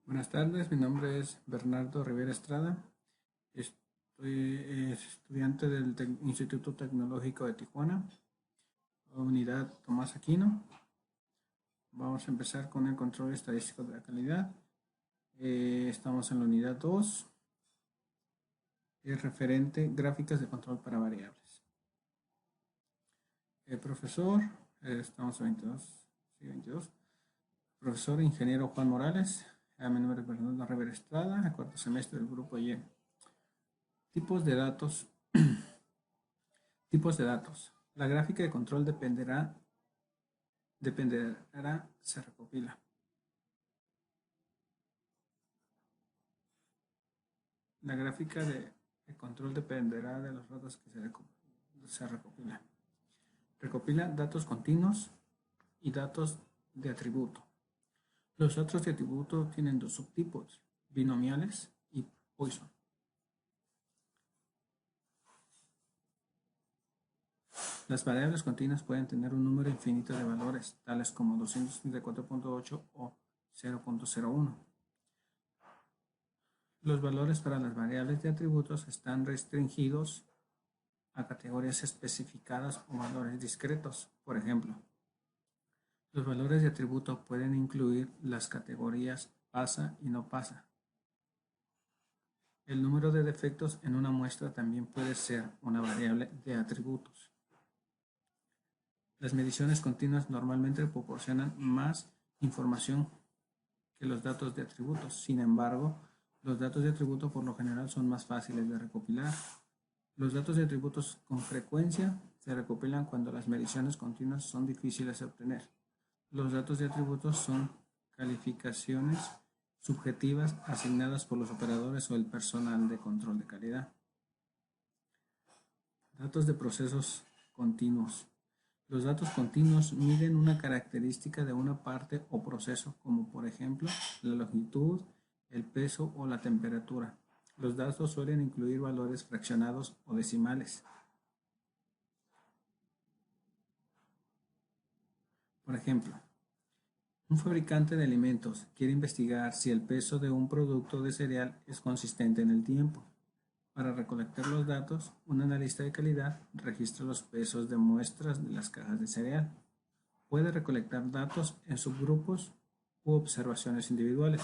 Buenas tardes, mi nombre es Bernardo Rivera Estrada. Estoy estudiante del Instituto Tecnológico de Tijuana, unidad Tomás Aquino. Vamos a empezar con el control estadístico de la calidad. Estamos en la unidad 2, referente gráficas de control para variables. Profesor, estamos en 22. Profesor ingeniero Juan Morales. Mi nombre es Bernardo Rivera Estrada, cuarto semestre del grupo Y. Tipos de datos. Tipos de datos. La gráfica de control dependerá, se recopila. La gráfica de control dependerá de los datos que se recopila. Recopila datos continuos y datos de atributo. Los datos de atributo tienen dos subtipos, binomiales y Poisson. Las variables continuas pueden tener un número infinito de valores, tales como 234.8 o 0.01. Los valores para las variables de atributos están restringidos a categorías especificadas o valores discretos. Por ejemplo, los valores de atributo pueden incluir las categorías pasa y no pasa. El número de defectos en una muestra también puede ser una variable de atributos. Las mediciones continuas normalmente proporcionan más información que los datos de atributos. Sin embargo, los datos de atributo por lo general son más fáciles de recopilar. Los datos de atributos con frecuencia se recopilan cuando las mediciones continuas son difíciles de obtener. Los datos de atributos son calificaciones subjetivas asignadas por los operadores o el personal de control de calidad. Datos de procesos continuos. Los datos continuos miden una característica de una parte o proceso, como por ejemplo la longitud, el peso o la temperatura. Los datos suelen incluir valores fraccionados o decimales. Por ejemplo, un fabricante de alimentos quiere investigar si el peso de un producto de cereal es consistente en el tiempo. Para recolectar los datos, un analista de calidad registra los pesos de muestras de las cajas de cereal. Puede recolectar datos en subgrupos u observaciones individuales.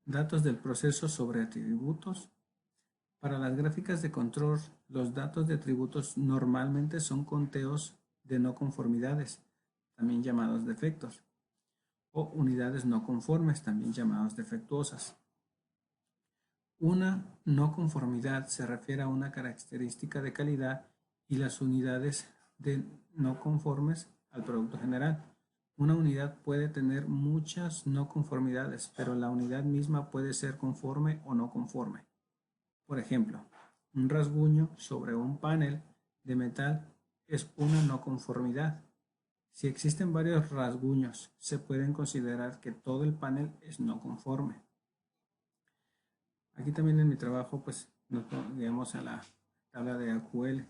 Datos del proceso sobre atributos. Para las gráficas de control, los datos de atributos normalmente son conteos de no conformidades, también llamados defectos, o unidades no conformes, también llamadas defectuosas. Una no conformidad se refiere a una característica de calidad y las unidades de no conformes al producto general. Una unidad puede tener muchas no conformidades, pero la unidad misma puede ser conforme o no conforme. Por ejemplo, un rasguño sobre un panel de metal es una no conformidad. Si existen varios rasguños, se pueden considerar que todo el panel es no conforme. Aquí también en mi trabajo, pues, nos digamos a la tabla de AQL,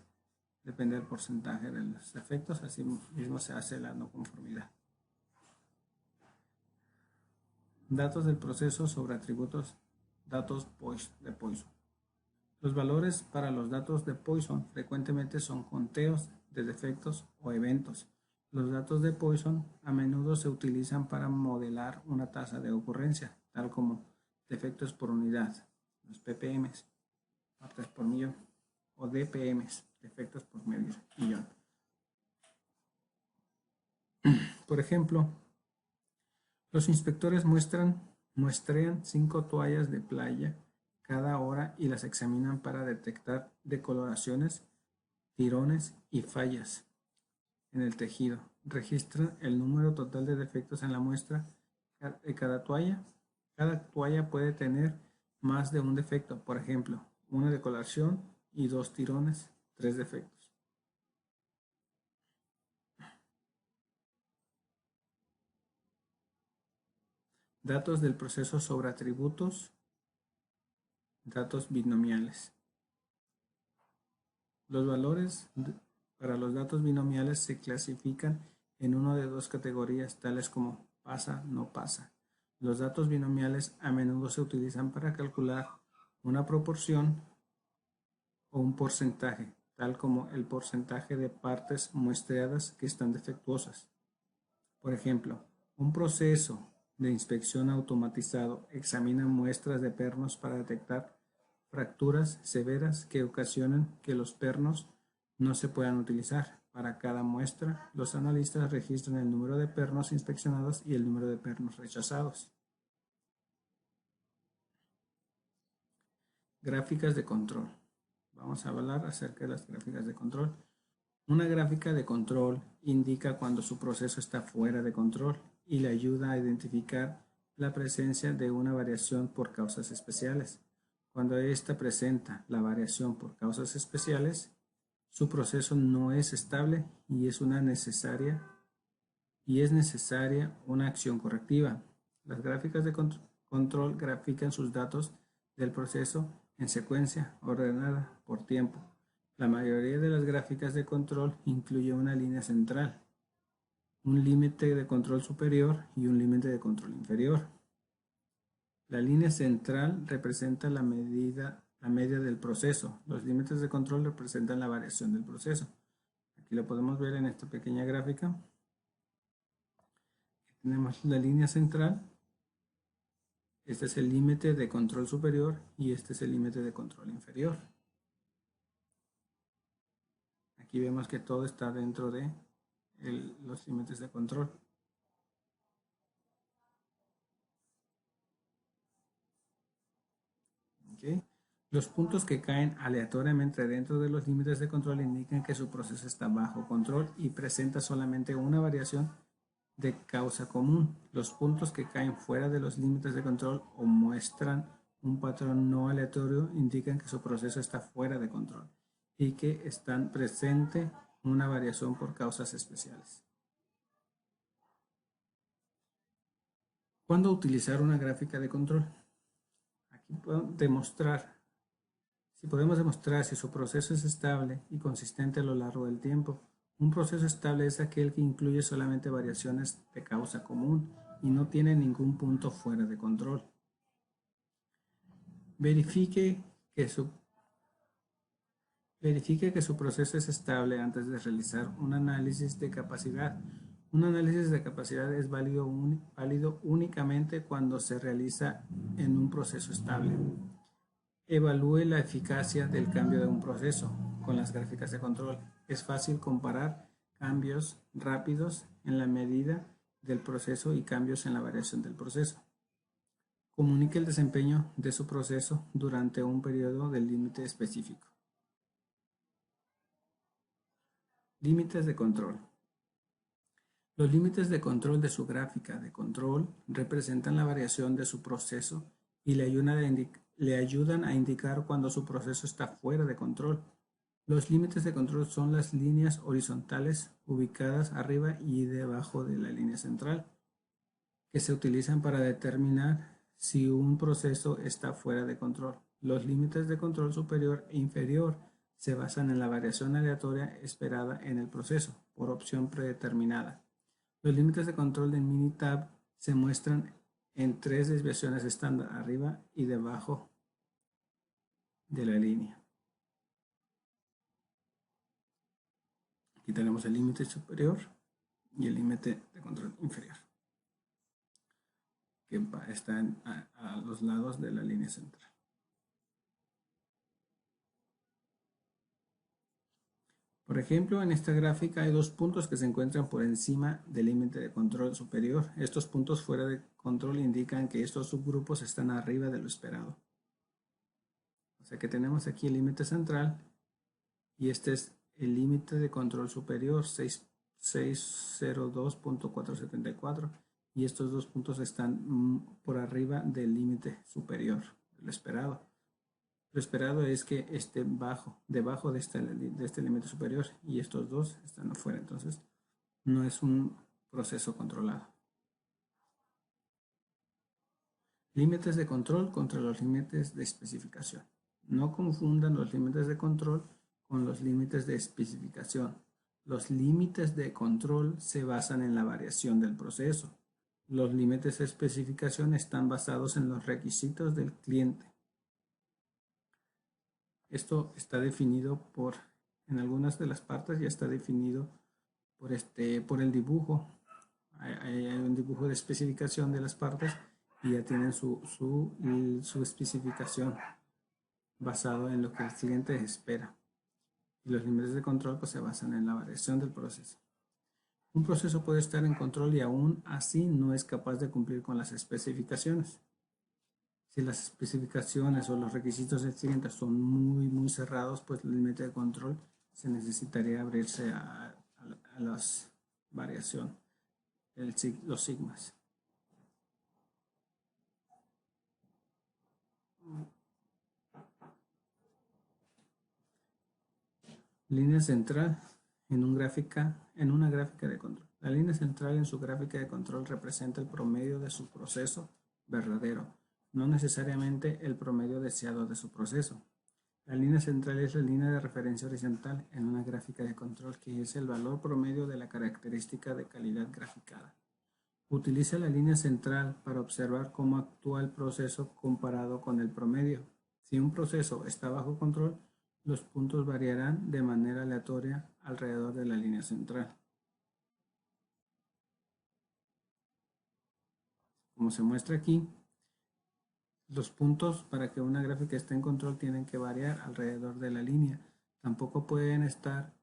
depende del porcentaje de los defectos, así mismo se hace la no conformidad. Datos del proceso sobre atributos, datos de Poisson. Los valores para los datos de Poisson frecuentemente son conteos de defectos o eventos. Los datos de Poisson a menudo se utilizan para modelar una tasa de ocurrencia, tal como defectos por unidad, los ppm, partes por millón, o dpm, defectos por millón. Por ejemplo, los inspectores muestrean 5 toallas de playa cada hora y las examinan para detectar decoloraciones, tirones y fallas en el tejido. Registran el número total de defectos en la muestra de cada toalla. Cada toalla puede tener más de un defecto, por ejemplo, una decoloración y 2 tirones, 3 defectos. Datos del proceso sobre atributos, datos binomiales. Los valores para los datos binomiales se clasifican en una de dos categorías, tales como pasa, no pasa. Los datos binomiales a menudo se utilizan para calcular una proporción o un porcentaje, tal como el porcentaje de partes muestreadas que están defectuosas. Por ejemplo, un proceso de inspección automatizado examina muestras de pernos para detectar fracturas severas que ocasionan que los pernos no se puedan utilizar. Para cada muestra, los analistas registran el número de pernos inspeccionados y el número de pernos rechazados. Gráficas de control. Vamos a hablar acerca de las gráficas de control. Una gráfica de control indica cuando su proceso está fuera de control y le ayuda a identificar la presencia de una variación por causas especiales. Cuando ésta presenta la variación por causas especiales, su proceso no es estable y es necesaria una acción correctiva. Las gráficas de control grafican sus datos del proceso en secuencia ordenada por tiempo. La mayoría de las gráficas de control incluye una línea central, un límite de control superior y un límite de control inferior. La línea central representa la media del proceso. Los límites de control representan la variación del proceso. Aquí lo podemos ver en esta pequeña gráfica. Tenemos la línea central. Este es el límite de control superior y este es el límite de control inferior. Aquí vemos que todo está dentro de los límites de control. ¿Okay? Los puntos que caen aleatoriamente dentro de los límites de control indican que su proceso está bajo control y presenta solamente una variación de causa común. Los puntos que caen fuera de los límites de control o muestran un patrón no aleatorio indican que su proceso está fuera de control y que están presente una variación por causas especiales. ¿Cuándo utilizar una gráfica de control? Aquí podemos demostrar si su proceso es estable y consistente a lo largo del tiempo. Un proceso estable es aquel que incluye solamente variaciones de causa común y no tiene ningún punto fuera de control. Verifique que su proceso es estable antes de realizar un análisis de capacidad. Un análisis de capacidad es válido únicamente cuando se realiza en un proceso estable. Evalúe la eficacia del cambio de un proceso con las gráficas de control. Es fácil comparar cambios rápidos en la medida del proceso y cambios en la variación del proceso. Comunique el desempeño de su proceso durante un periodo de límite específico. Límites de control. Los límites de control de su gráfica de control representan la variación de su proceso y le ayudan a indicar cuando su proceso está fuera de control. Los límites de control son las líneas horizontales ubicadas arriba y debajo de la línea central, que se utilizan para determinar si un proceso está fuera de control. Los límites de control superior e inferior se basan en la variación aleatoria esperada en el proceso, por opción predeterminada. Los límites de control de Minitab se muestran en 3 desviaciones estándar, arriba y debajo de la línea. Aquí tenemos el límite superior y el límite de control inferior, que están a los lados de la línea central. Por ejemplo, en esta gráfica hay 2 puntos que se encuentran por encima del límite de control superior. Estos puntos fuera de control indican que estos subgrupos están arriba de lo esperado. O sea que tenemos aquí el límite central y este es el límite de control superior 602.474 y estos 2 puntos están por arriba del límite superior, lo esperado. Lo esperado es que esté debajo de este límite superior y estos 2 están afuera, entonces no es un proceso controlado. Límites de control contra los límites de especificación. No confundan los límites de control con los límites de especificación. Los límites de control se basan en la variación del proceso. Los límites de especificación están basados en los requisitos del cliente. Esto está definido en algunas de las partes ya está definido por el dibujo. Hay un dibujo de especificación de las partes y ya tienen su especificación basado en lo que el cliente espera. Y los límites de control pues, se basan en la variación del proceso. Un proceso puede estar en control y aún así no es capaz de cumplir con las especificaciones. Si las especificaciones o los requisitos del cliente son muy cerrados, pues el límite de control se necesitaría abrirse a las variaciones, los sigmas. Línea central en una gráfica de control. La línea central en su gráfica de control representa el promedio de su proceso verdadero, no necesariamente el promedio deseado de su proceso. La línea central es la línea de referencia horizontal en una gráfica de control, que es el valor promedio de la característica de calidad graficada. Utiliza la línea central para observar cómo actúa el proceso comparado con el promedio. Si un proceso está bajo control, los puntos variarán de manera aleatoria alrededor de la línea central. Como se muestra aquí, los puntos para que una gráfica esté en control tienen que variar alrededor de la línea. Tampoco pueden estar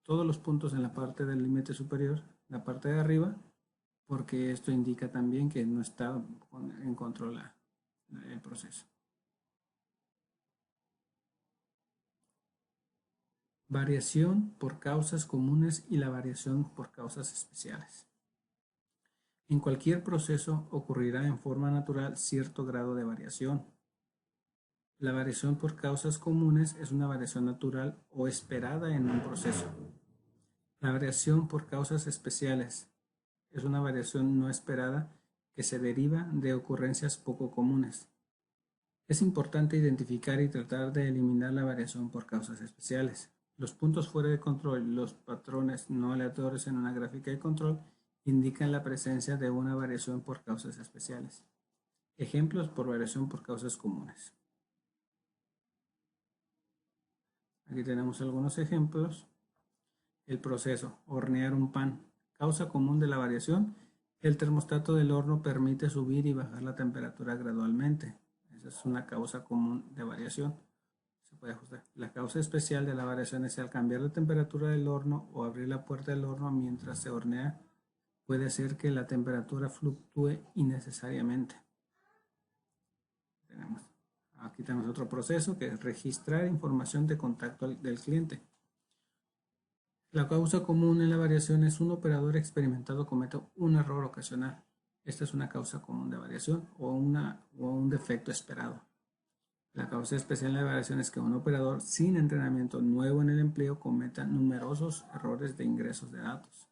todos los puntos en la parte del límite superior, la parte de arriba, porque esto indica también que no está en control el proceso. Variación por causas comunes y la variación por causas especiales. En cualquier proceso ocurrirá en forma natural cierto grado de variación. La variación por causas comunes es una variación natural o esperada en un proceso. La variación por causas especiales es una variación no esperada que se deriva de ocurrencias poco comunes. Es importante identificar y tratar de eliminar la variación por causas especiales. Los puntos fuera de control y los patrones no aleatorios en una gráfica de control indican la presencia de una variación por causas especiales. Ejemplos por variación por causas comunes. Aquí tenemos algunos ejemplos. El proceso, hornear un pan. Causa común de la variación, el termostato del horno permite subir y bajar la temperatura gradualmente. Esa es una causa común de variación. Se puede ajustar. La causa especial de la variación es al cambiar la temperatura del horno o abrir la puerta del horno mientras se hornea, puede hacer que la temperatura fluctúe innecesariamente. Aquí tenemos otro proceso que es registrar información de contacto del cliente. La causa común en la variación es un operador experimentado comete un error ocasional. Esta es una causa común de variación o un defecto esperado. La causa especial de la variación es que un operador sin entrenamiento nuevo en el empleo cometa numerosos errores de ingresos de datos.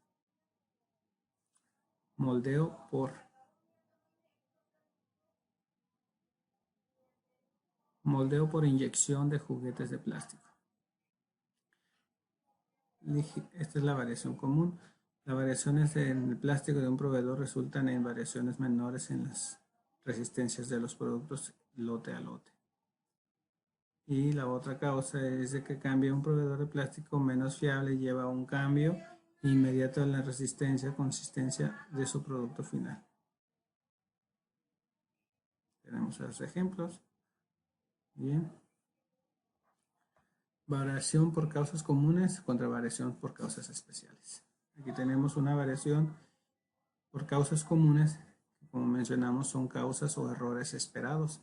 Moldeo por inyección de juguetes de plástico. Esta es la variación común. Las variaciones en el plástico de un proveedor resultan en variaciones menores en las resistencias de los productos lote a lote. Y la otra causa es de que cambia un proveedor de plástico menos fiable, lleva a un cambio inmediato en la consistencia de su producto final. Tenemos los ejemplos. Bien. Variación por causas comunes contra variación por causas especiales. Aquí tenemos una variación por causas comunes, que como mencionamos son causas o errores esperados.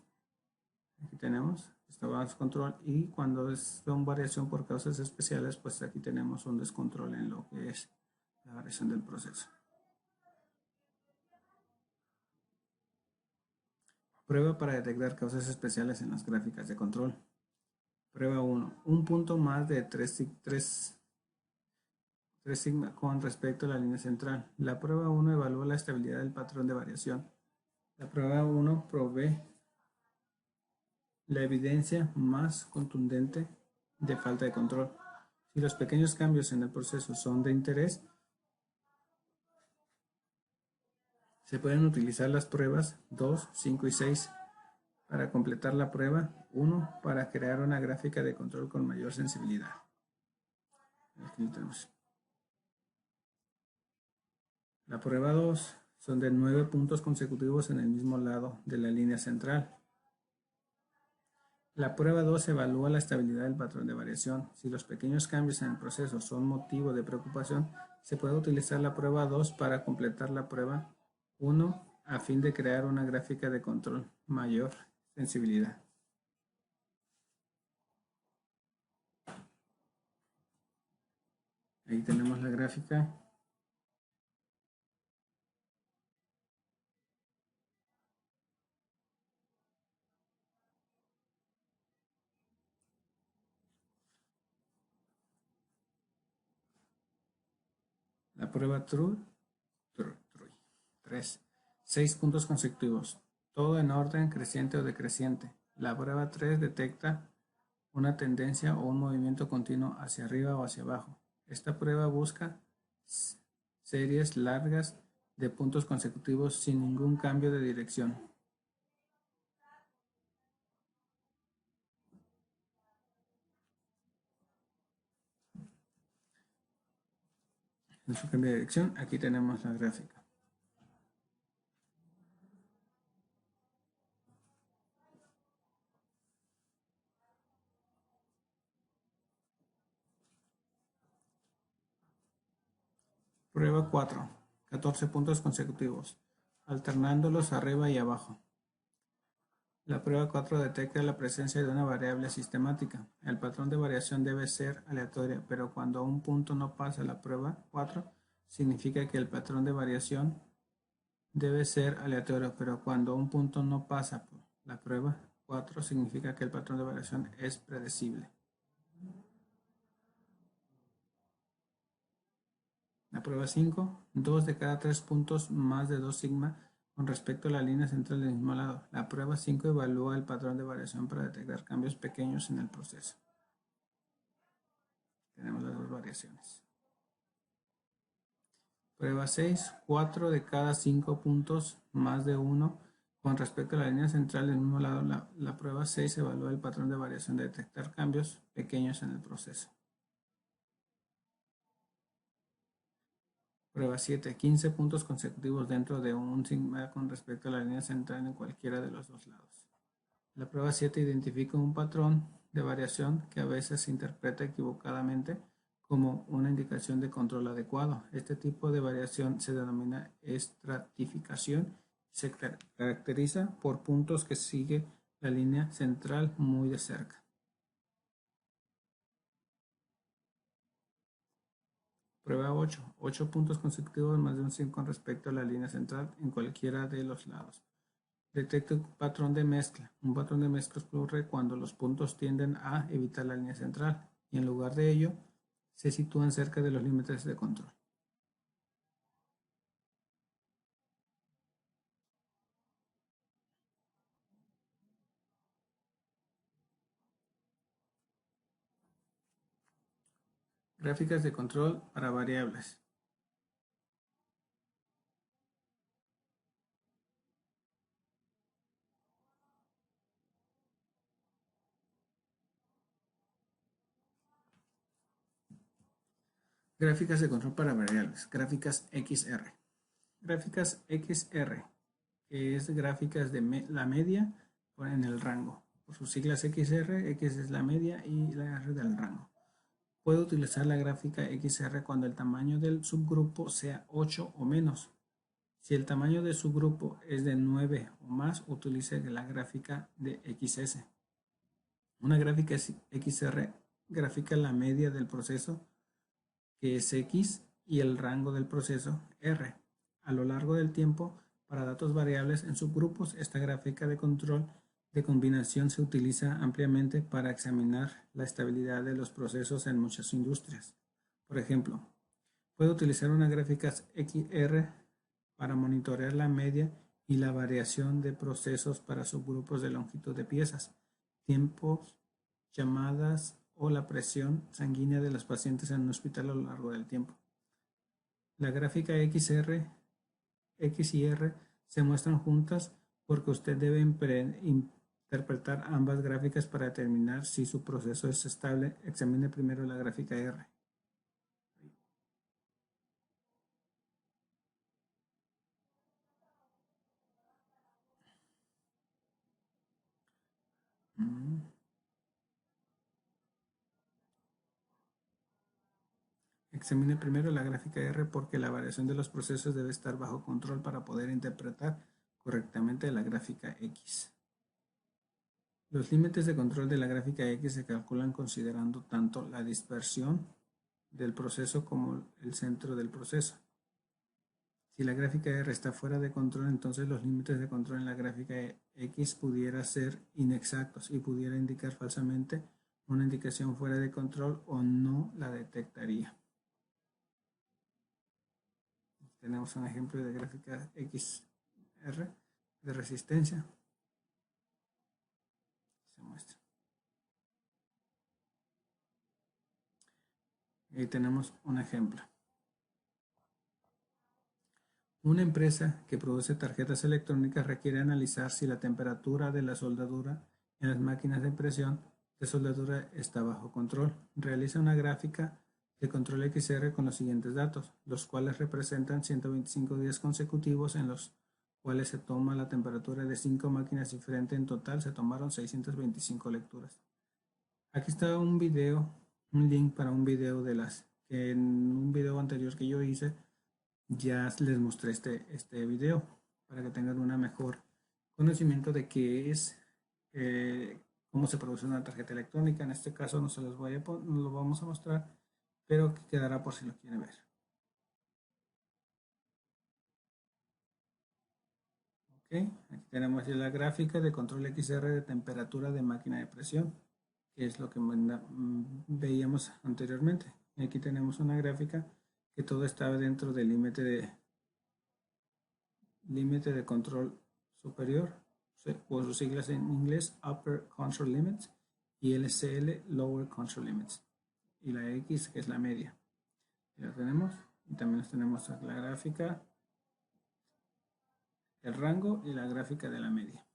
Aquí tenemos, esto va bajo control, y cuando son variación por causas especiales, pues aquí tenemos un descontrol en lo que es la variación del proceso. Prueba para detectar causas especiales en las gráficas de control. Prueba 1. Un punto más de 3 sigma con respecto a la línea central. La prueba 1 evalúa la estabilidad del patrón de variación. La prueba 1 provee la evidencia más contundente de falta de control. Si los pequeños cambios en el proceso son de interés, Se pueden utilizar las pruebas 2, 5 y 6 para completar la prueba 1 para crear una gráfica de control con mayor sensibilidad. Aquí tenemos. La prueba 2 son de 9 puntos consecutivos en el mismo lado de la línea central. La prueba 2 evalúa la estabilidad del patrón de variación. Si los pequeños cambios en el proceso son motivo de preocupación, se puede utilizar la prueba 2 para completar la prueba 1 a fin de crear una gráfica de control mayor sensibilidad. Ahí tenemos la gráfica. La prueba true 3. 6 puntos consecutivos. Todo en orden creciente o decreciente. La prueba 3 detecta una tendencia o un movimiento continuo hacia arriba o hacia abajo. Esta prueba busca series largas de puntos consecutivos sin ningún cambio de dirección. En su cambio de dirección, aquí tenemos la gráfica. Prueba 4. 14 puntos consecutivos, alternándolos arriba y abajo. La prueba 4 detecta la presencia de una variable sistemática. El patrón de variación debe ser aleatorio, pero cuando un punto no pasa la prueba 4, significa que el patrón de variación debe ser aleatorio, pero cuando un punto no pasa por la prueba 4, significa que el patrón de variación es predecible. La prueba 5, 2 de cada 3 puntos más de 2 sigma con respecto a la línea central del mismo lado. La prueba 5 evalúa el patrón de variación para detectar cambios pequeños en el proceso. Tenemos las dos variaciones. Prueba 6, 4 de cada 5 puntos más de 1 con respecto a la línea central del mismo lado. La prueba 6 evalúa el patrón de variación de detectar cambios pequeños en el proceso. Prueba 7. 15 puntos consecutivos dentro de un sigma con respecto a la línea central en cualquiera de los dos lados. La prueba 7 identifica un patrón de variación que a veces se interpreta equivocadamente como una indicación de control adecuado. Este tipo de variación se denomina estratificación y se caracteriza por puntos que siguen la línea central muy de cerca. Prueba 8. 8 puntos consecutivos más de un 100 con respecto a la línea central en cualquiera de los lados. Detecta un patrón de mezcla. Un patrón de mezcla ocurre cuando los puntos tienden a evitar la línea central y en lugar de ello se sitúan cerca de los límites de control. Gráficas de control para variables. Gráficas de control para variables. Gráficas XR. Gráficas XR, que es gráficas de la media en el rango. Por sus siglas XR, X es la media y la R del rango. Puede utilizar la gráfica XR cuando el tamaño del subgrupo sea 8 o menos. Si el tamaño de subgrupo es de 9 o más, utilice la gráfica de XS. Una gráfica XR grafica la media del proceso, que es X, y el rango del proceso, R. A lo largo del tiempo, para datos variables en subgrupos, esta gráfica de control de combinación se utiliza ampliamente para examinar la estabilidad de los procesos en muchas industrias. Por ejemplo, puede utilizar una gráfica XR para monitorear la media y la variación de procesos para subgrupos de longitud de piezas, tiempos, llamadas o la presión sanguínea de los pacientes en un hospital a lo largo del tiempo. La gráfica XR X y R se muestran juntas porque usted debe interpretar ambas gráficas para determinar si su proceso es estable. Examine primero la gráfica R. Examine primero la gráfica R porque la variación de los procesos debe estar bajo control para poder interpretar correctamente la gráfica X. Los límites de control de la gráfica X se calculan considerando tanto la dispersión del proceso como el centro del proceso. Si la gráfica R está fuera de control, entonces los límites de control en la gráfica X pudiera ser inexactos y pudiera indicar falsamente una indicación fuera de control o no la detectaría. Tenemos un ejemplo de gráfica XR de resistencia. Se muestra. Ahí tenemos un ejemplo. Una empresa que produce tarjetas electrónicas requiere analizar si la temperatura de la soldadura en las máquinas de impresión de soldadura está bajo control. Realiza una gráfica de control XR con los siguientes datos, los cuales representan 125 días consecutivos en los cuales se toma la temperatura de 5 máquinas diferentes. En total se tomaron 625 lecturas. Aquí está un video, un link para un video de las que en un video anterior que yo hice ya les mostré este video para que tengan un mejor conocimiento de qué es, cómo se produce una tarjeta electrónica. En este caso no se los no lo vamos a mostrar, pero quedará por si lo quieren ver. Okay. Aquí tenemos la gráfica de control XR de temperatura de máquina de presión, que es lo que veíamos anteriormente. Y aquí tenemos una gráfica que todo estaba dentro del límite de control superior, o sus siglas en inglés, Upper Control Limits, y LCL, Lower Control Limits, y la X, que es la media. Ya la tenemos. Y también tenemos la gráfica, el rango y la gráfica de la media.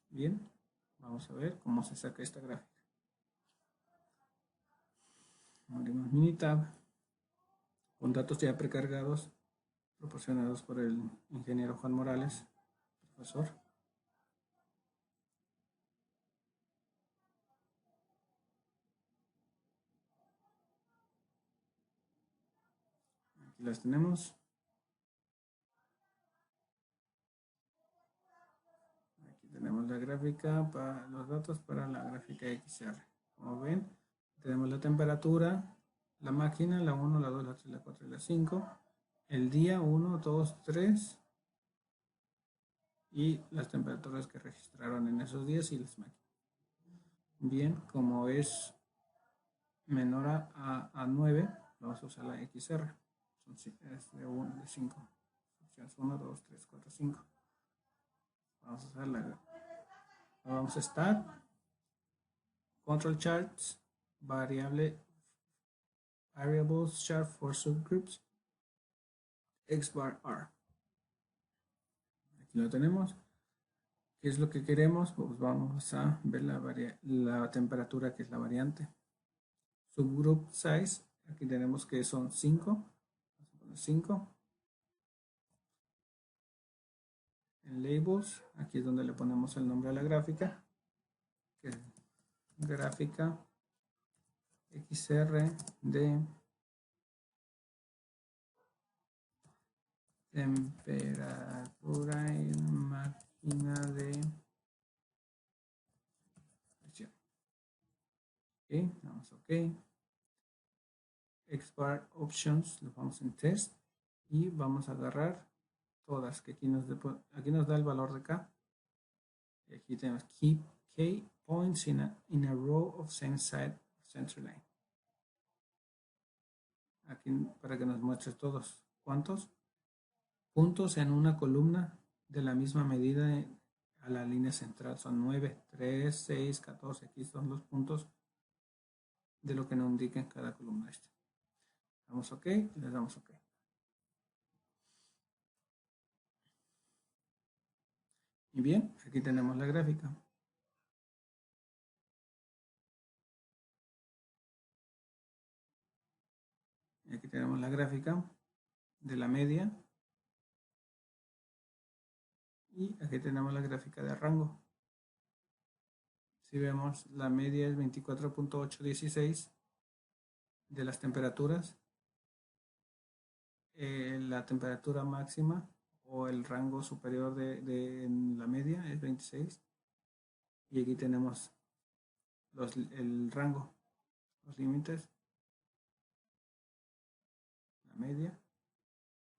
Bien, vamos a ver cómo se saca esta gráfica. Abrimos Minitab con datos ya precargados proporcionados por el ingeniero Juan Morales, profesor. Aquí las tenemos. Aquí tenemos la gráfica para los datos para la gráfica XR. Como ven, tenemos la temperatura, la máquina, la 1, la 2, la 3, la 4 y la 5, el día 1, 2, 3 y las temperaturas que registraron en esos días y las máquinas. Bien, como es menor a 9, vamos a usar la XR. Es de 1, de 5. Opciones 1, 2, 3, 4, 5. Vamos a usar vamos a Stat, Control Charts, Variables Chart for Subgroups, X-bar R. Aquí lo tenemos. ¿Qué es lo que queremos? Pues vamos a ver la temperatura, que es la variante. Subgroup size, aquí tenemos que son 5. Vamos a poner 5. En labels, aquí es donde le ponemos el nombre a la gráfica, que es gráfica XR de temperatura en máquina de presión. Ok, vamos OK. Export Options, lo vamos en Test y vamos a agarrar todas, que aquí nos da el valor de K. Y aquí tenemos Keep K points in a row of same side center line. Aquí para que nos muestre todos. ¿Cuántos? Puntos en una columna de la misma medida a la línea central. Son 9, 3, 6, 14. Aquí son los puntos de lo que nos indica en cada columna. Damos OK y les damos OK. Y bien, aquí tenemos la gráfica. Aquí tenemos la gráfica de la media. Y aquí tenemos la gráfica de rango. Si vemos, la media es 24.816 de las temperaturas. La temperatura máxima o el rango superior de la media es 26. Y aquí tenemos el rango, los límites,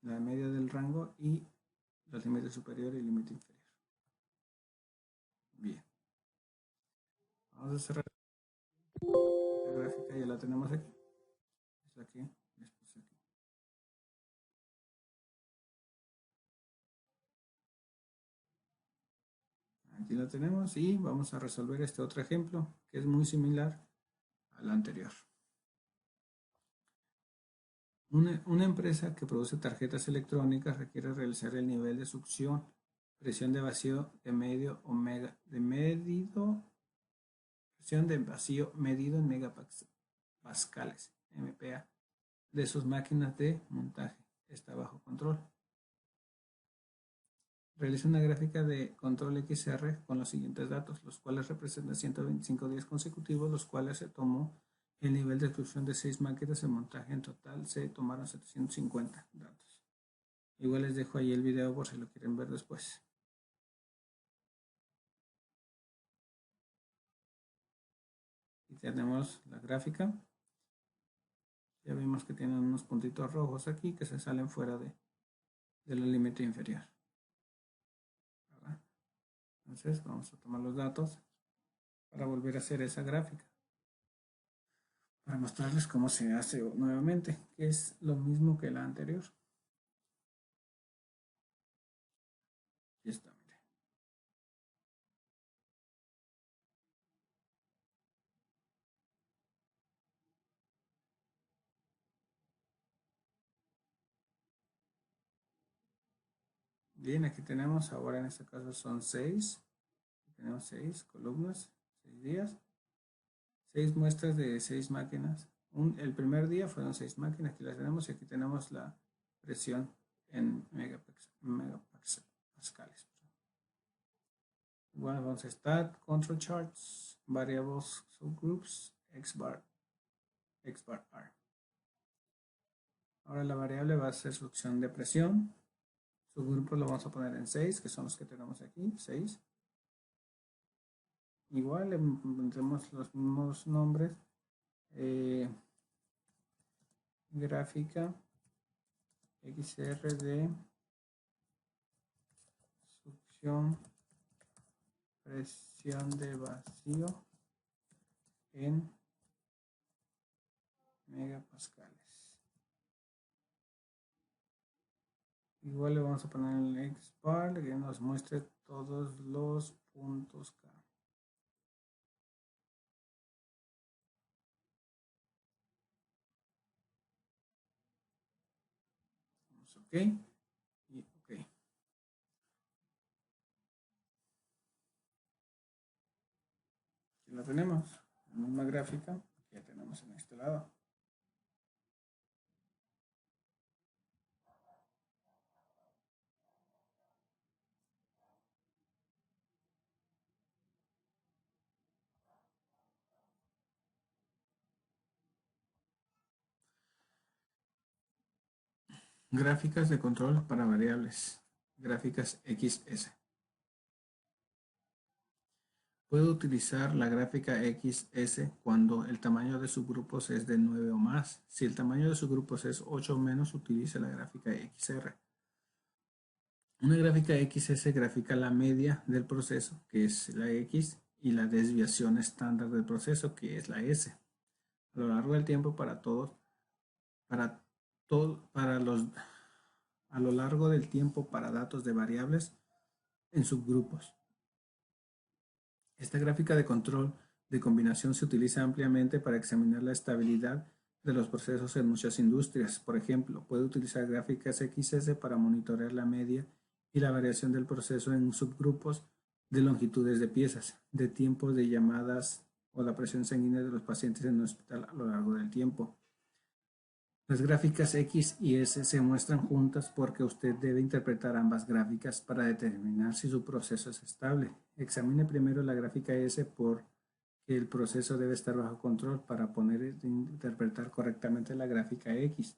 la media del rango y los límites superior y límite inferior. Bien. Vamos a cerrar la gráfica, ya la tenemos aquí. Es aquí, después aquí. Aquí la tenemos y vamos a resolver este otro ejemplo que es muy similar al anterior. Una empresa que produce tarjetas electrónicas requiere realizar el nivel de succión, presión de vacío de medio presión de vacío medido en megapascales, MPa, de sus máquinas de montaje. Está bajo control. Realiza una gráfica de control XR con los siguientes datos, los cuales representan 125 días consecutivos, los cuales se tomó el nivel de exclusión de 6 máquinas de montaje. En total se tomaron 750 datos. Igual les dejo ahí el video por si lo quieren ver después. Y tenemos la gráfica. Ya vimos que tienen unos puntitos rojos aquí que se salen fuera del límite inferior. ¿Verdad? Entonces vamos a tomar los datos para volver a hacer esa gráfica. Para mostrarles cómo se hace nuevamente, que es lo mismo que la anterior. Aquí está, mire. Bien, aquí tenemos, ahora en este caso son 6. Tenemos 6 columnas, 6 días, 6 muestras de 6 máquinas. El primer día fueron 6 máquinas, aquí las tenemos y aquí tenemos la presión en megapascales. Bueno, vamos a Stat, Control Charts, Variables, Subgroups, Xbar R. Ahora la variable va a ser succión de presión. Subgrupo lo vamos a poner en 6, que son los que tenemos aquí, 6. Igual le pondremos los mismos nombres. Gráfica XR de succión, presión de vacío en megapascales. Igual le vamos a poner el Xbar que nos muestre todos los puntos K. Vamos OK y OK. Aquí la tenemos, la misma gráfica que ya tenemos en este lado. Gráficas de control para variables. Gráficas XS. Puedo utilizar la gráfica XS cuando el tamaño de subgrupos es de 9 o más. Si el tamaño de subgrupos es 8 o menos, utilice la gráfica XR. Una gráfica XS grafica la media del proceso, que es la X, y la desviación estándar del proceso, que es la S. A lo largo del tiempo a lo largo del tiempo para datos de variables en subgrupos. Esta gráfica de control de combinación se utiliza ampliamente para examinar la estabilidad de los procesos en muchas industrias. Por ejemplo, puede utilizar gráficas XS para monitorear la media y la variación del proceso en subgrupos de longitudes de piezas, de tiempos de llamadas o la presión sanguínea de los pacientes en el hospital a lo largo del tiempo. Las gráficas X y S se muestran juntas porque usted debe interpretar ambas gráficas para determinar si su proceso es estable. Examine primero la gráfica S porque el proceso debe estar bajo control para poder interpretar correctamente la gráfica X.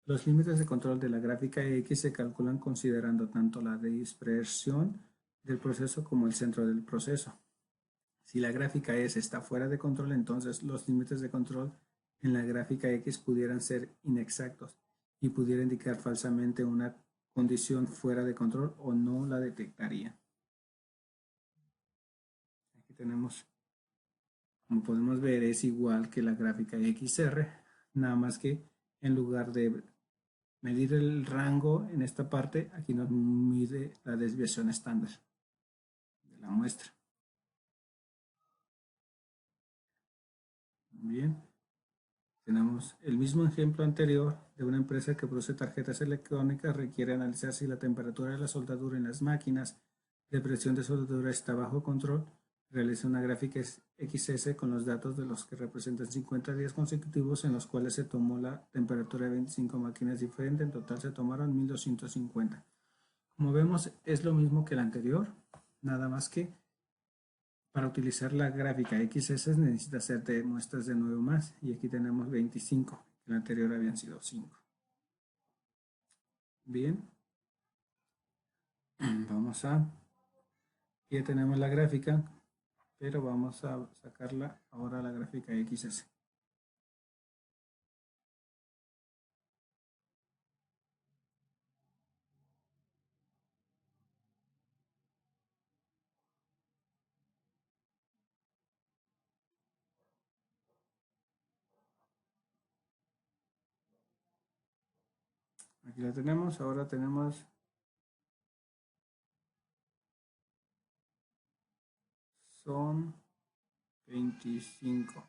Los límites de control de la gráfica X se calculan considerando tanto la dispersión del proceso como el centro del proceso. Si la gráfica S está fuera de control, entonces los límites de control en la gráfica X pudieran ser inexactos y pudiera indicar falsamente una condición fuera de control o no la detectaría. Aquí tenemos, como podemos ver, es igual que la gráfica XR, nada más que en lugar de medir el rango en esta parte, aquí nos mide la desviación estándar de la muestra. Bien. Tenemos el mismo ejemplo anterior de una empresa que produce tarjetas electrónicas. Requiere analizar si la temperatura de la soldadura en las máquinas de presión de soldadura está bajo control. Realiza una gráfica XS con los datos de los que representan 50 días consecutivos en los cuales se tomó la temperatura de 25 máquinas diferentes. En total se tomaron 1250. Como vemos, es lo mismo que el anterior, nada más que para utilizar la gráfica XS necesita hacer muestras de 9 más y aquí tenemos 25, el anterior habían sido 5. Bien, vamos a, ya tenemos la gráfica, pero vamos a sacarla ahora la gráfica XS. Aquí la tenemos, ahora tenemos son 25.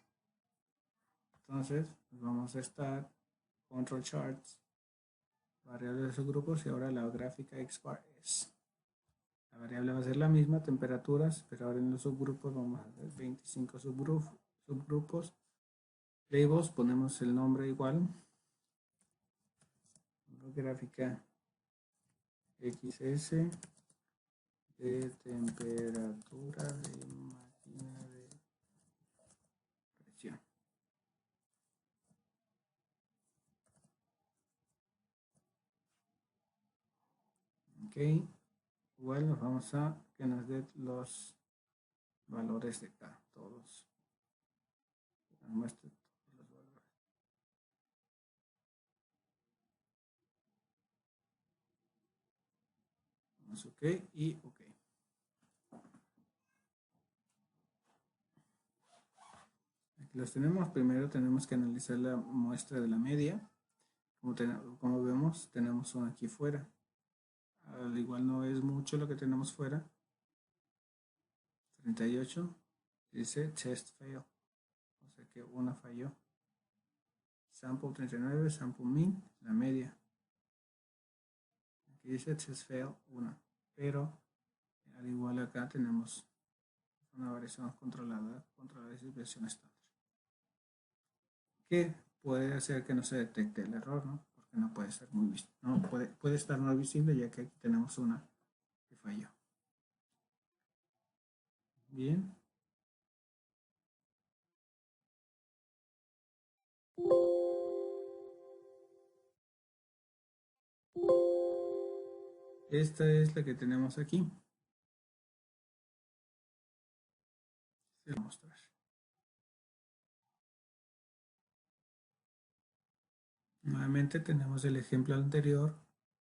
Entonces, pues vamos a estar control charts, variables de subgrupos y ahora la gráfica XBAR es. La variable va a ser la misma, temperaturas, pero ahora en los subgrupos vamos a hacer 25 subgrupos. Labels, ponemos el nombre igual. Gráfica XS de temperatura de máquina de presión. Ok, igual nos vamos a que nos dé los valores de acá, todos. Nos muestre todos los valores. Vamos ok y ok. Aquí los tenemos. Primero tenemos que analizar la muestra de la media. Como vemos, tenemos una aquí fuera. Al igual no es mucho lo que tenemos fuera. 38 dice test fail, o sea que una falló. Sample 39, sample mean, la media. Aquí dice test fail, una, pero al igual acá tenemos una variación controlada contra la desviación estándar, que puede hacer que no se detecte el error, ¿no? Porque no puede ser muy visible, no puede estar no visible, ya que aquí tenemos una que falló. Bien. Esta es la que tenemos aquí. Se lo voy a mostrar. Nuevamente tenemos el ejemplo anterior,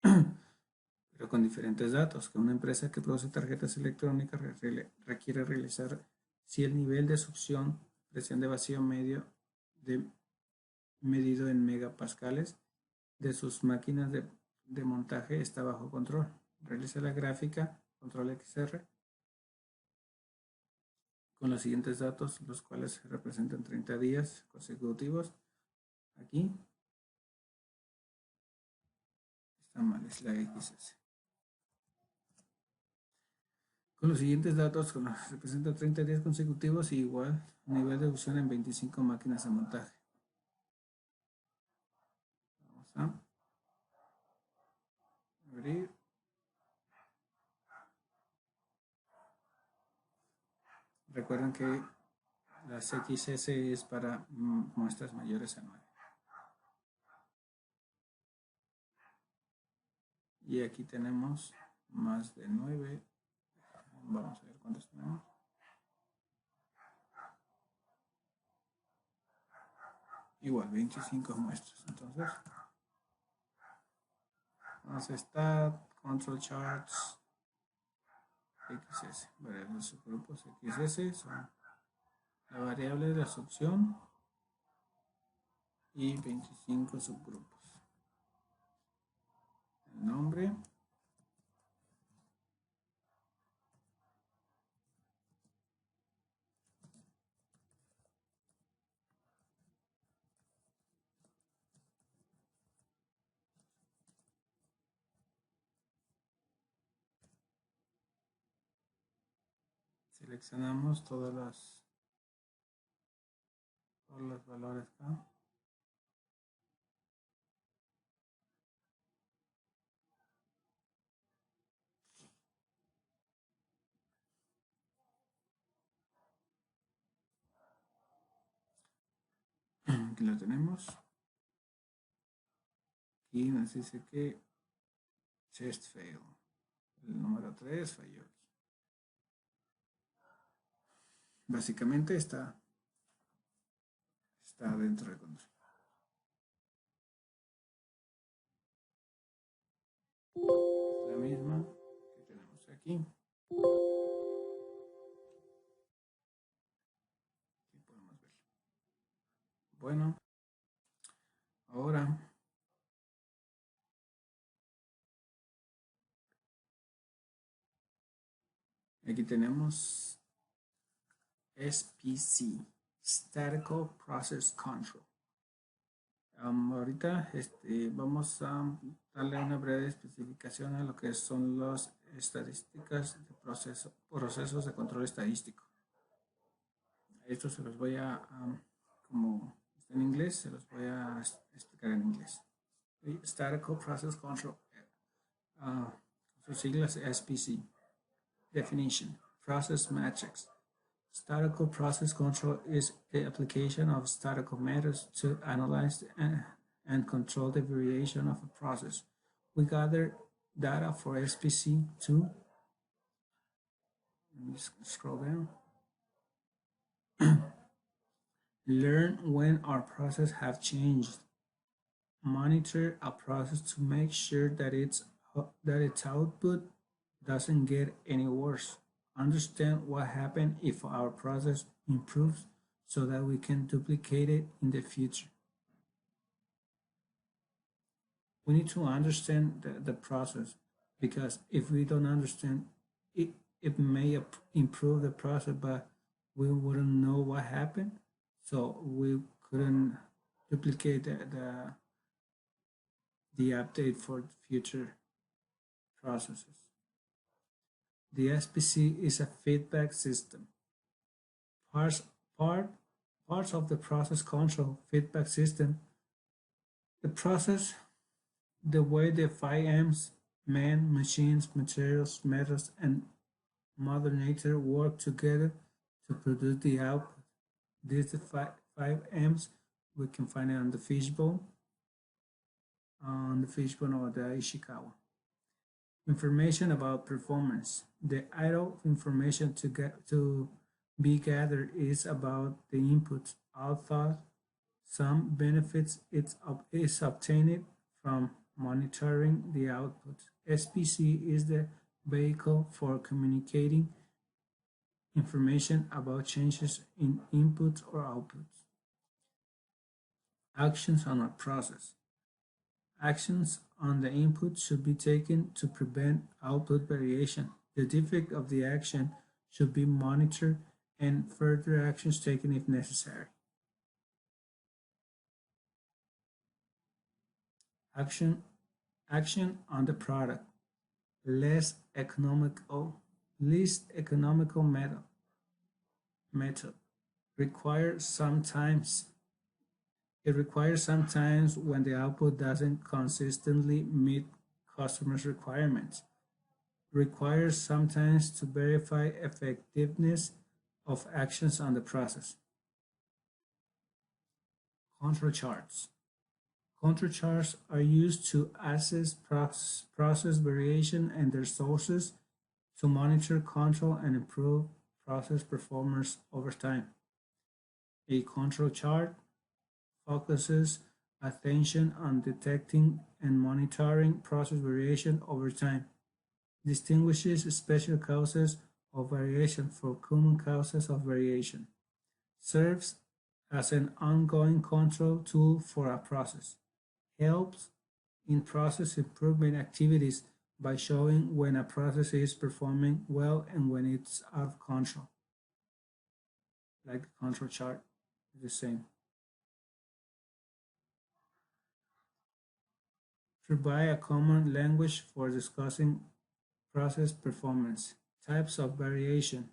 pero con diferentes datos, que una empresa que produce tarjetas electrónicas requiere realizar si el nivel de succión, presión de vacío medio medido en megapascales de sus máquinas de montaje está bajo control. Realiza la gráfica control XR con los siguientes datos, los cuales representan 30 días consecutivos. Aquí está mal, es la XS. Con los siguientes datos, representa 30 días consecutivos y igual nivel de uso en 25 máquinas de montaje. Vamos a abrir. Recuerden que las XS es para muestras mayores a 9. Y aquí tenemos más de 9. Vamos a ver cuántos tenemos. Igual, 25 muestras. Entonces, vamos a Stat, Control Charts, XS. Variables de subgrupos XS son la variable de asunción y 25 subgrupos. El nombre. Seleccionamos todos los valores acá. Aquí lo tenemos. Aquí nos dice que chest fail. El número 3 falló. Básicamente está dentro de control. Es la misma que tenemos aquí. Aquí podemos ver. Bueno, ahora aquí tenemos SPC, Statical Process Control. Ahorita vamos a darle una breve especificación a lo que son las estadísticas de procesos de control estadístico. Esto se los voy a, como está en inglés, se los voy a explicar en inglés. Statical Process Control, sus siglas SPC. Definition: Process matrix. Statical process control is the application of statical methods to analyze and control the variation of a process. We gather data for SPC to, let me scroll down, learn when our process have changed, monitor a process to make sure that its output doesn't get any worse, understand what happens if our process improves so that we can duplicate it in the future. We need to understand the process, because if we don't understand it, it may improve the process, but we wouldn't know what happened, so we couldn't duplicate the update for future processes. The SPC is a feedback system. Parts of the process control feedback system, the process, the way the 5Ms, man, machines, materials, methods, and Mother Nature work together to produce the output. These 5Ms, we can find it on the fishbone or the Ishikawa. Information about performance. The idle information to be gathered is about the inputs, output, some benefits is obtained from monitoring the output. SPC is the vehicle for communicating information about changes in inputs or outputs. Actions on a process. Actions on the input should be taken to prevent output variation. The defect of the action should be monitored and further actions taken if necessary. Action on the product. Less economical Least economical method requires sometimes it requires sometimes when the output doesn't consistently meet customers' requirements. Requires sometimes to verify effectiveness of actions on the process. Control charts. Control charts are used to assess process variation and their sources, to monitor, control, and improve process performance over time. A control chart focuses attention on detecting and monitoring process variation over time, distinguishes special causes of variation from common causes of variation, serves as an ongoing control tool for a process, helps in process improvement activities by showing when a process is performing well and when it's out of control. Like the control chart is the same. Provide a common language for discussing process performance. Types of variation.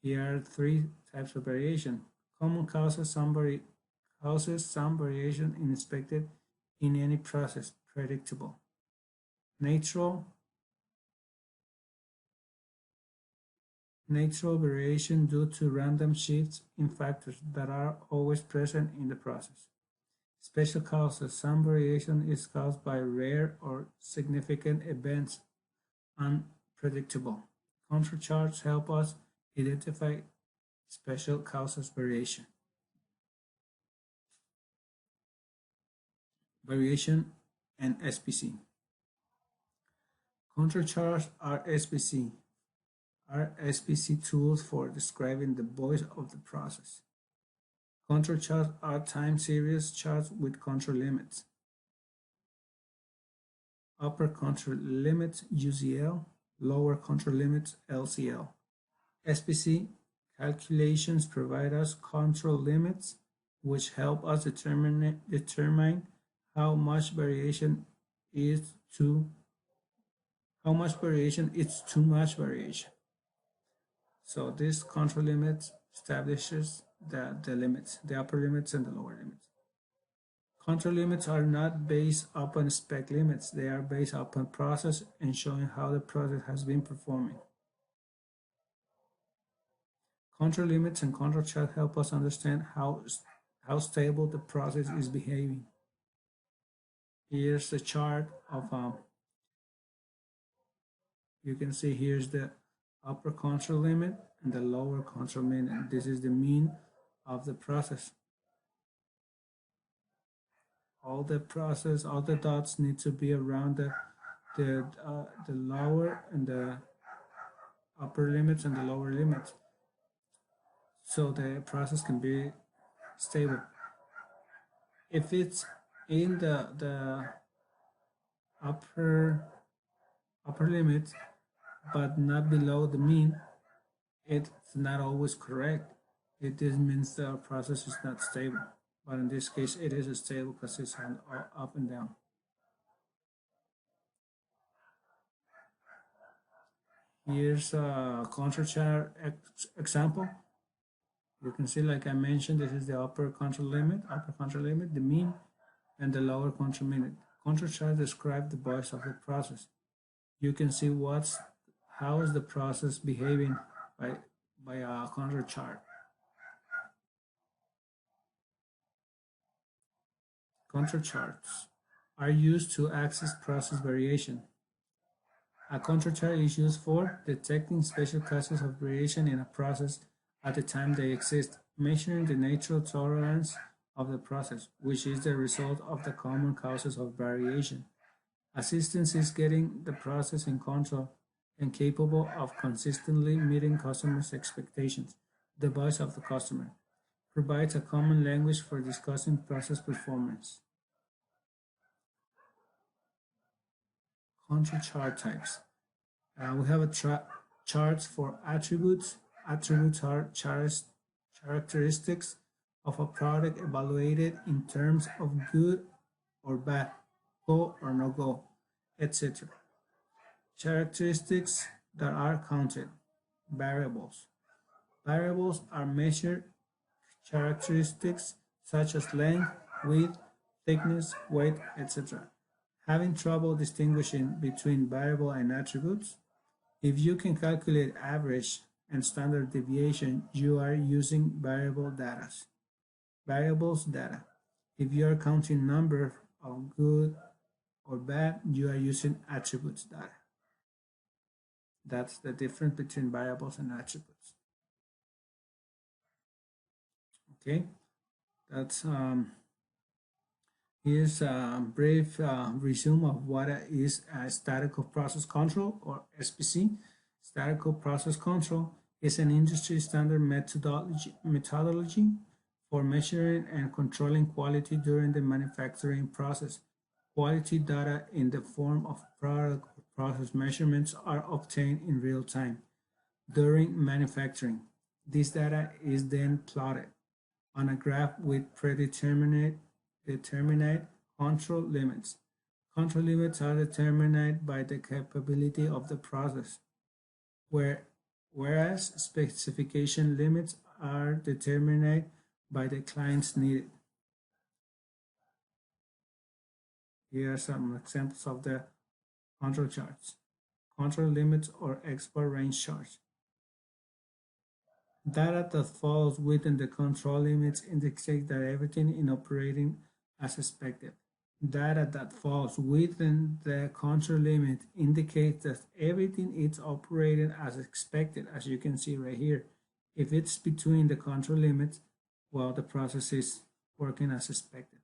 Here are three types of variation. Common causes some variation expected in any process, predictable. Natural variation due to random shifts in factors that are always present in the process. Special causes. Some variation is caused by rare or significant events, unpredictable. Control charts help us identify special causes variation. Variation and SPC. Control charts are SPC tools for describing the voice of the process. Control charts are time series charts with control limits. Upper control limits UCL, lower control limits LCL. SPC calculations provide us control limits which help us determine how much variation is too much variation. So this control limit establishes the limits, the upper limits and the lower limits. Control limits are not based upon spec limits. They are based upon process and showing how the process has been performing. Control limits and control chart help us understand how stable the process is behaving. Here's the chart of, you can see here's the upper control limit and the lower control limit. This is the mean of the process. All the dots need to be around the lower and the upper limits and the lower limits, so the process can be stable. If it's in the upper limit but not below the mean, it's not always correct. This means the process is not stable. But in this case, it is stable because it's up and down. Here's a control chart example. You can see, like I mentioned, this is the upper control limit, the mean, and the lower control limit. Control chart describe the voice of the process. You can see how is the process behaving by a control chart. Control charts are used to access process variation. A control chart is used for detecting special causes of variation in a process at the time they exist, measuring the natural tolerance of the process, which is the result of the common causes of variation. Assistance is getting the process in control and capable of consistently meeting customers' expectations. The voice of the customer provides a common language for discussing process performance. Control chart types. We have charts for attributes. Attributes are characteristics of a product evaluated in terms of good or bad, go or no go, etc. Characteristics that are counted. Variables. Variables are measured characteristics such as length, width, thickness, weight, etc. Having trouble distinguishing between variable and attributes? If you can calculate average and standard deviation, you are using variables data. If you are counting number of good or bad, you are using attributes data. That's the difference between variables and attributes. Okay, that's here's a brief resume of what is statical process control, or SPC. Statical process control is an industry standard methodology for measuring and controlling quality during the manufacturing process. Quality data in the form of product or process measurements are obtained in real time during manufacturing. This data is then plotted on a graph with predetermined control limits. Control limits are determined by the capability of the process, whereas specification limits are determined by the client's need. Here are some examples of the control charts. Control limits or export range charts. Data that falls within the control limits indicates that everything is operating as expected. Data that falls within the control limit indicates that everything is operating as expected, as you can see right here. If it's between the control limits, well, the process is working as expected.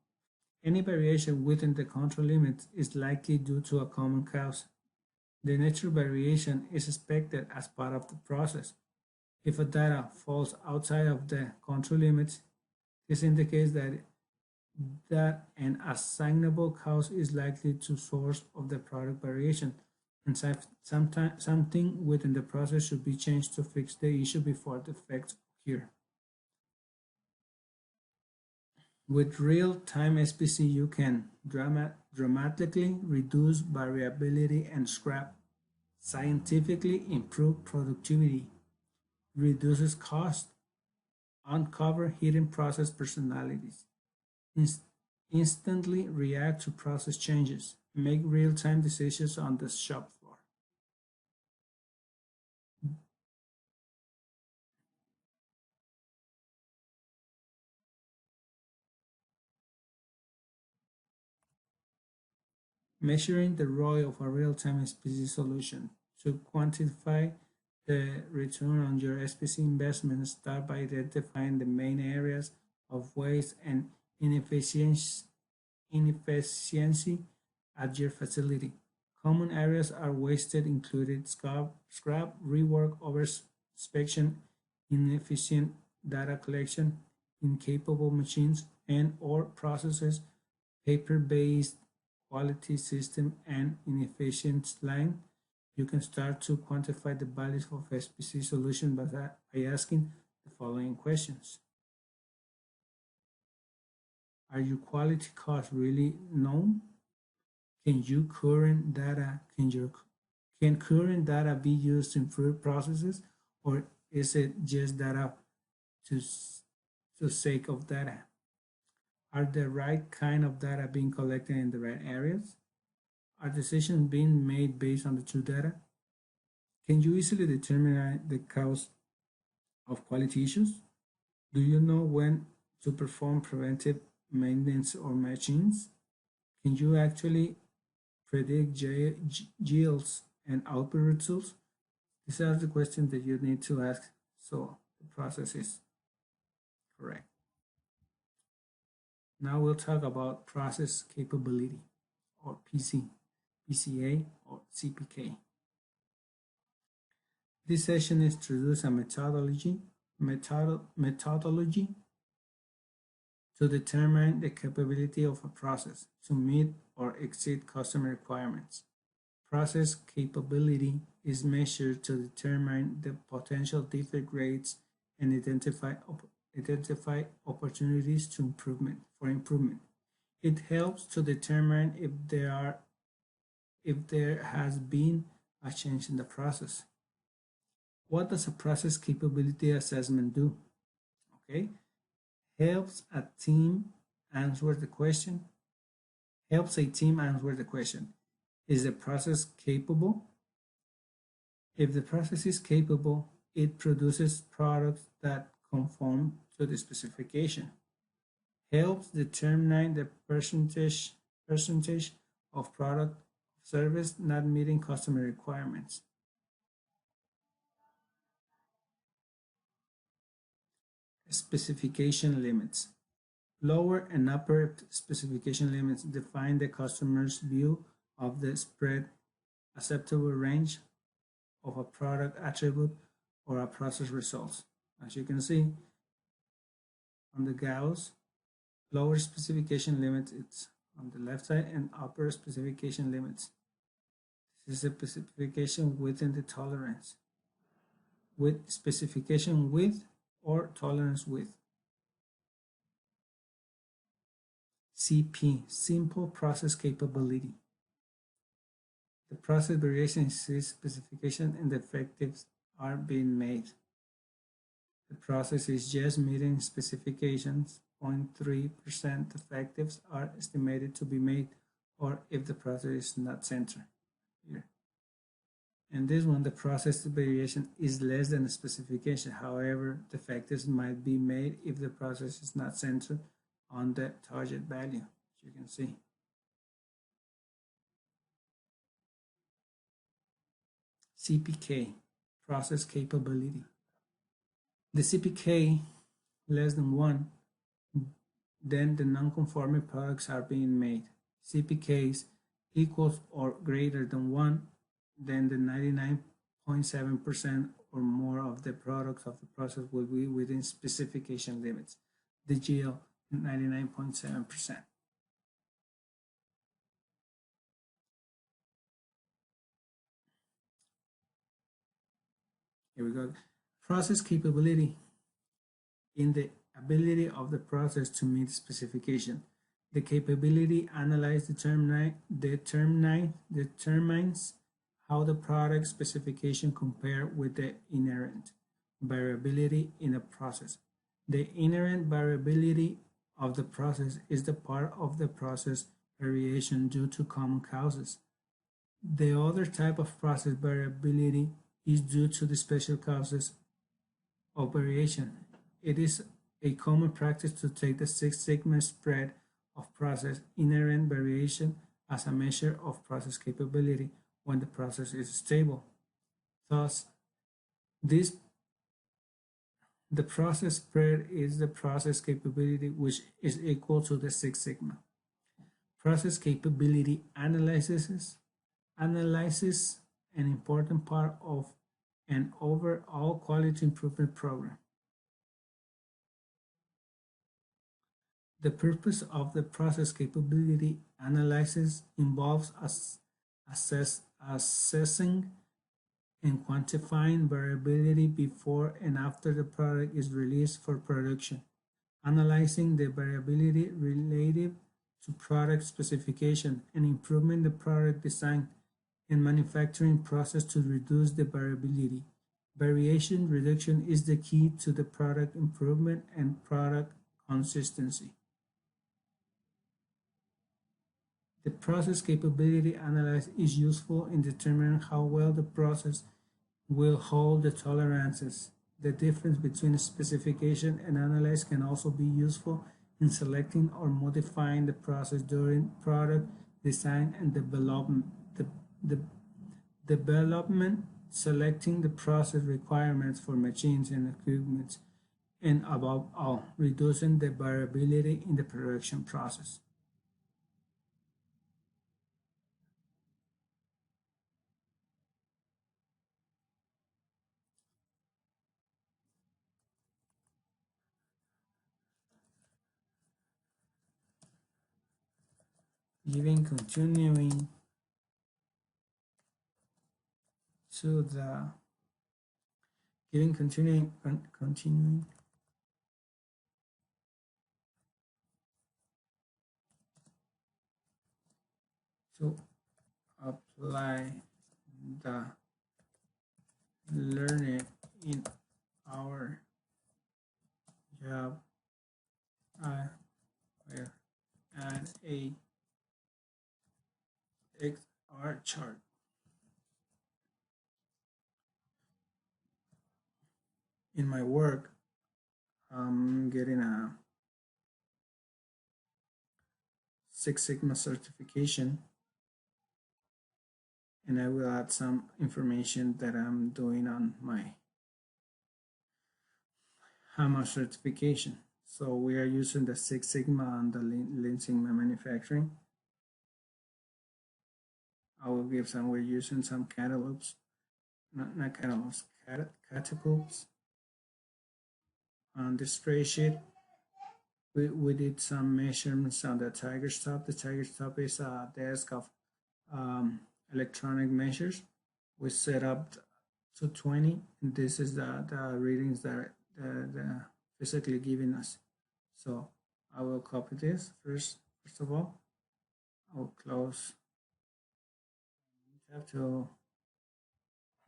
Any variation within the control limits is likely due to a common cause. The natural variation is expected as part of the process. If a data falls outside of the control limits, this indicates that an assignable cause is likely to source of the product variation, and something within the process should be changed to fix the issue before the effects occur. With real-time SPC, you can dramatically reduce variability and scrap, scientifically improve productivity, reduces cost, uncover hidden process personalities, instantly react to process changes, make real-time decisions on the shop floor. Measuring the ROI of a real-time SPC solution. To quantify the return on your SPC investment, start by identifying the main areas of waste and inefficiency at your facility. Common areas are wasted included scrap, rework, over-inspection, inefficient data collection, incapable machines and or processes, paper-based quality system, and inefficient line. You can start to quantify the values of SPC solution by asking the following questions. Are your quality costs really known? Can current data be used to improve processes, or is it just data to sake of data? Are the right kind of data being collected in the right areas? Are decisions being made based on the true data? Can you easily determine the cause of quality issues? Do you know when to perform preventive maintenance or machines? Can you actually predict yields and output results? These are the questions that you need to ask so the process is correct. Now we'll talk about process capability, or PCA, or CPK. This session introduces a methodology to determine the capability of a process to meet or exceed customer requirements. Process capability is measured to determine the potential defect rates and identify opportunities for improvement. It helps to determine if there has been a change in the process. What does a process capability assessment do? Okay, helps a team answer the question. Helps a team answer the question: is the process capable? If the process is capable, it produces products that conform to the specification. Helps determine the percentage of product service not meeting customer requirements. Specification limits. Lower and upper specification limits define the customer's view of the spread acceptable range of a product attribute or a process results. As you can see on the Gauss, lower specification limits, it's on the left side, and upper specification limits. This is the specification within the tolerance. With specification width or tolerance width. CP, simple process capability. The process variation is specification and effectives are being made. The process is just meeting specifications. 0.3% effectives are estimated to be made, or if the process is not centered here. And this one, the process variation is less than the specification. However, defectives might be made if the process is not centered on the target value, as you can see. CPK, process capability. The CPK less than 1, then the non-conforming products are being made. CPKs equals or greater than 1, then the 99.7% or more of the products of the process will be within specification limits. The GL, 99.7%. Here we go. Process capability in the ability of the process to meet specification. The capability analyze determines how the product specification compare with the inherent variability in a process. The inherent variability of the process is the part of the process variation due to common causes. The other type of process variability is due to the special causes of variation. It is a common practice to take the Six Sigma spread of process inherent variation as a measure of process capability when the process is stable. Thus, the process spread is the process capability, which is equal to the Six Sigma. Process capability analysis an important part of an overall quality improvement program. The purpose of the process capability analysis involves assessing and quantifying variability before and after the product is released for production, analyzing the variability relative to product specification, and improving the product design and manufacturing process to reduce the variability. Variation reduction is the key to the product improvement and product consistency. The process capability analysis is useful in determining how well the process will hold the tolerances. The difference between specification and analysis can also be useful in selecting or modifying the process during product design and development. Development, selecting the process requirements for machines and equipment, and above all, reducing the variability in the production process. Continuing to the continuing to apply the learned in our job, I will add a XR chart. In my work, I'm getting a Six Sigma certification, and I will add some information that I'm doing on my HAMA certification. So we are using the Six Sigma and the Lean Sigma manufacturing. I will give some, we're using some catalogs, not catalogs, catapults. On the spreadsheet, we did some measurements on the Tigerstop. The Tigerstop is a desk of electronic measures. We set up to 20, and this is the readings that the physically giving us. So I will copy this first of all. I will close. I have to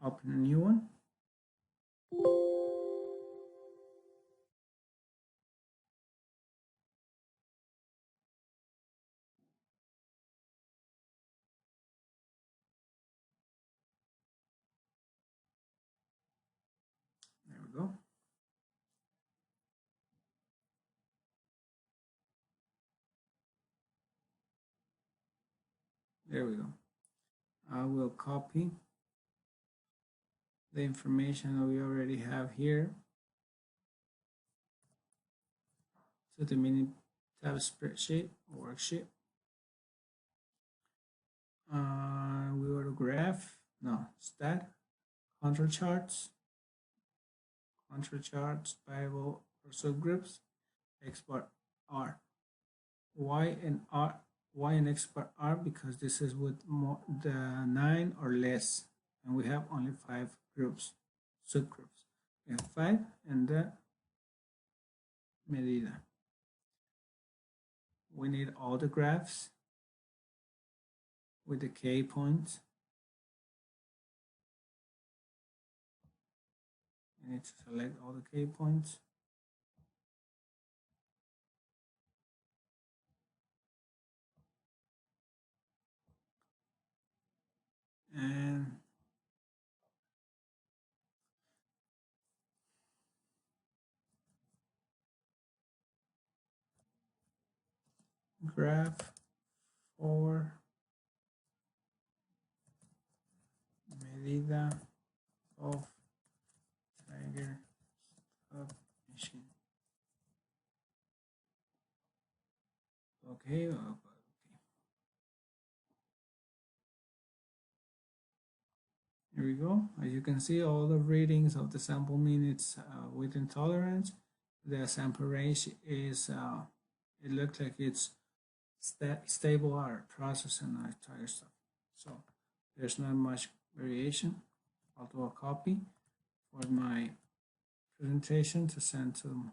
open a new one. There we go. There we go. I will copy the information that we already have here to the mini tab spreadsheet or worksheet. We go to graph, no, stat, control charts, variable or subgroups, export R. Y and export R because this is with more the 9 or less, and we have only 5 groups, subgroups. We have 5 and the medida. We need all the graphs with the K points. I need to select all the K points. And graph for medida of Tigerstop machine. Okay, here we go. As you can see, all the readings of the sample minutes within tolerance. The sample range is, it looks like it's stable R processing Tigerstop. So there's not much variation. I'll do a copy for my presentation to send to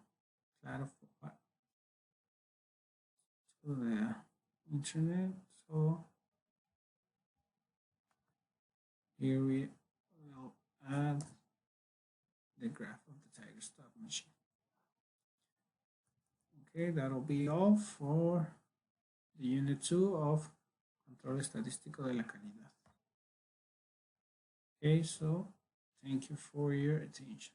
the internet. So here we will add the graph of the Tigerstop machine. Okay, that'll be all for the unit 2 of Control Estadístico de la Calidad. Okay, so thank you for your attention.